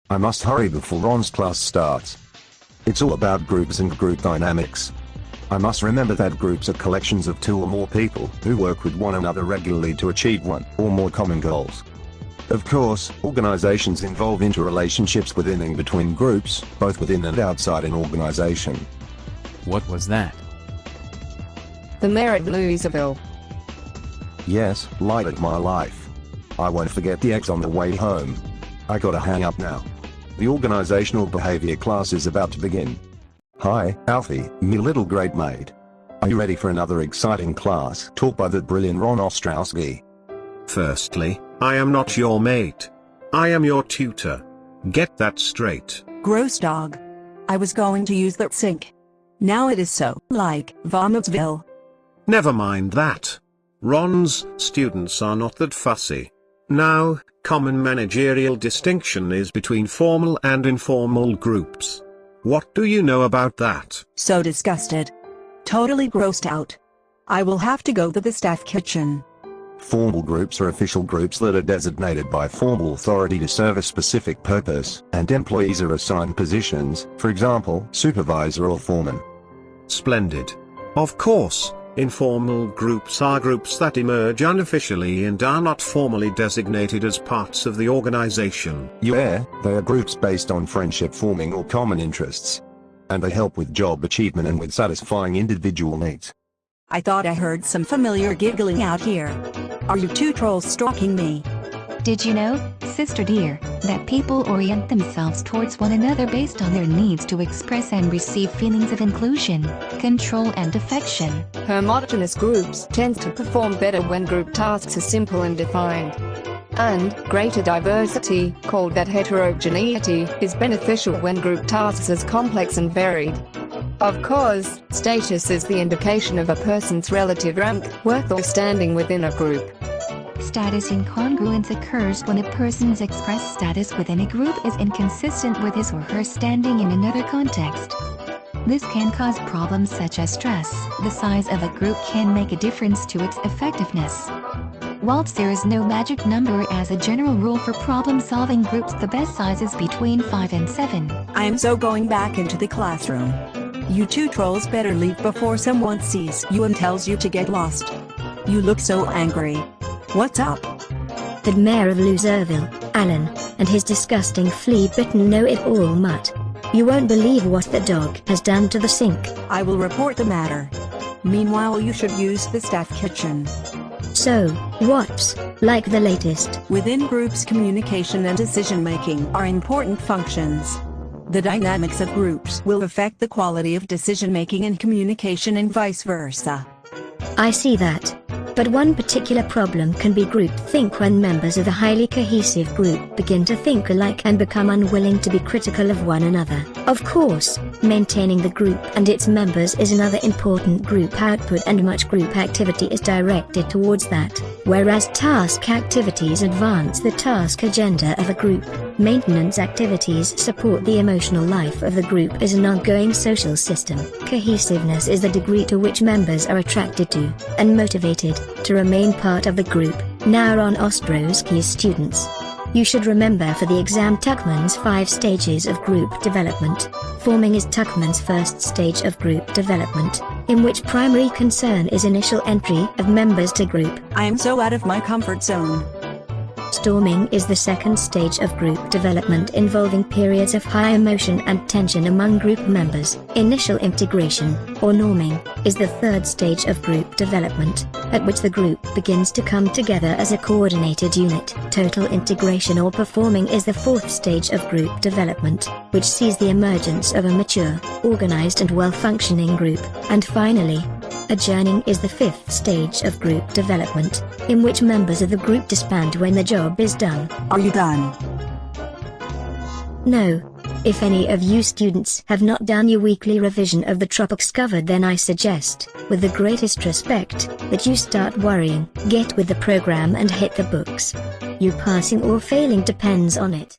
I must hurry before Ron's class starts. It's all about groups and group dynamics. I must remember that groups are collections of two or more people who work with one another regularly to achieve one or more common goals. Of course, organizations involve interrelationships within and between groups, both within and outside an organization. What was that? The mayor of Louisville. Yes, light of my life. I won't forget the X on the way home. I gotta hang up now. The organizational behavior class is about to begin. Hi, Alfie, me little great mate. Are you ready for another exciting class taught by that brilliant Ron Ostrowski? Firstly, I am not your mate. I am your tutor. Get that straight. Gross dog. I was going to use that sink. Now it is so, like, Vomitsville. Never mind that. Ron's students are not that fussy. Now, common managerial distinction is between formal and informal groups. What do you know about that? So disgusted. Totally grossed out. I will have to go to the staff kitchen. Formal groups are official groups that are designated by formal authority to serve a specific purpose, and employees are assigned positions, for example, supervisor or foreman. Splendid. Of course, informal groups are groups that emerge unofficially and are not formally designated as parts of the organization. Yeah, they are groups based on friendship forming or common interests. And they help with job achievement and with satisfying individual needs. I thought I heard some familiar giggling out here. Are you two trolls stalking me? Did you know, sister dear, that people orient themselves towards one another based on their needs to express and receive feelings of inclusion, control and affection? Homogeneous groups tend to perform better when group tasks are simple and defined. And greater diversity, called that heterogeneity, is beneficial when group tasks are complex and varied. Of course, status is the indication of a person's relative rank, worth or standing within a group. Status incongruence occurs when a person's expressed status within a group is inconsistent with his or her standing in another context. This can cause problems such as stress. The size of a group can make a difference to its effectiveness. Whilst there is no magic number as a general rule for problem-solving groups, the best size is between 5 and 7. I am so going back into the classroom. You two trolls better leave before someone sees you and tells you to get lost. You look so angry. What's up? The mayor of Louisville, Alan, and his disgusting flea-bitten know-it-all mutt. You won't believe what the dog has done to the sink. I will report the matter. Meanwhile, you should use the staff kitchen. So, what's like the latest? Within groups, communication and decision-making are important functions. The dynamics of groups will affect the quality of decision-making and communication and vice versa. I see that. But one particular problem can be groupthink when members of a highly cohesive group begin to think alike and become unwilling to be critical of one another. Of course, maintaining the group and its members is another important group output, and much group activity is directed towards that. Whereas task activities advance the task agenda of a group, maintenance activities support the emotional life of the group as an ongoing social system. Cohesiveness is the degree to which members are attracted to, and motivated, to remain part of the group. Now on Ostrowski's students. You should remember for the exam Tuckman's 5 stages of group development. Forming is Tuckman's first stage of group development, in which primary concern is initial entry of members to group. I am so out of my comfort zone. Storming is the second stage of group development, involving periods of high emotion and tension among group members. Initial integration, or norming, is the third stage of group development, at which the group begins to come together as a coordinated unit. Total integration or performing is the fourth stage of group development, which sees the emergence of a mature, organized and well-functioning group. And finally, adjourning is the fifth stage of group development, in which members of the group disband when the job is done. Are you done? No. If any of you students have not done your weekly revision of the topics covered, then I suggest, with the greatest respect, that you start worrying. Get with the program and hit the books. You passing or failing depends on it.